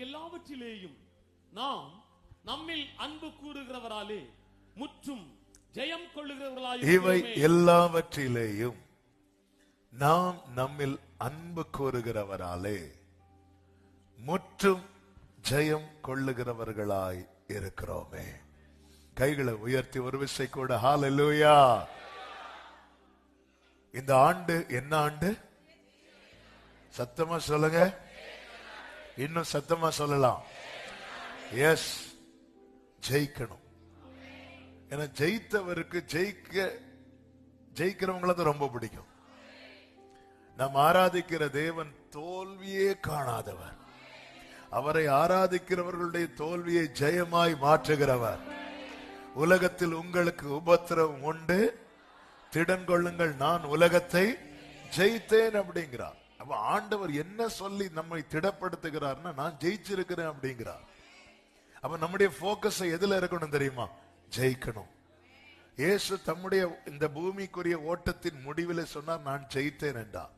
எல்லாவற்றிலேயும் நாம் நம்மில் அன்பு கூறுகிறவராலே முற்றும் ஜெயம் கொள்ளுகிறவர்களாய் இவை எல்லாவற்றிலேயும் நாம் நம்மில் அன்பு கூறுகிறவராலே முற்றும் ஜெயம் கொள்ளுகிறவர்களாய் இருக்கிறோமே. கைகளை உயர்த்தி ஒரு விசை கூட ஹல்லேலூயா. இந்த ஆண்டு என்ன ஆண்டு? சத்தமா சொல்லுங்க, இன்னும் சத்தமா சொல்லலாம். எஸ், ஜெயிக்கணும். ஏன்னா ஜெயித்தவருக்கு ஜெயிக்கிறவங்கள தான் ரொம்ப பிடிக்கும். நாம் ஆராதிக்கிற தேவன் தோல்வியே காணாதவர். அவரை ஆராதிக்கிறவர்களுடைய தோல்வியை ஜெயமாய் மாற்றுகிறவர். உலகத்தில் உங்களுக்கு உபத்திரவம் உண்டு, திடன் கொள்ளுங்கள், நான் உலகத்தை ஜெயித்தேன் அப்படிங்கிறார். அப்ப ஆண்டவர் என்ன சொல்லி நம்மை திடப்படுத்துகிறார்னா, நான் ஜெயிச்சிருக்கிறேன் அப்படிங்கிறார். அப்ப நம்முடைய போக்கஸ் எதுல இருக்கணும் தெரியுமா? ஜெயிக்கணும். இயேசு தம்முடைய இந்த பூமிக்குரிய ஓட்டத்தின் முடிவில் சொன்னார், நான் ஜெயித்தேன் என்றார்.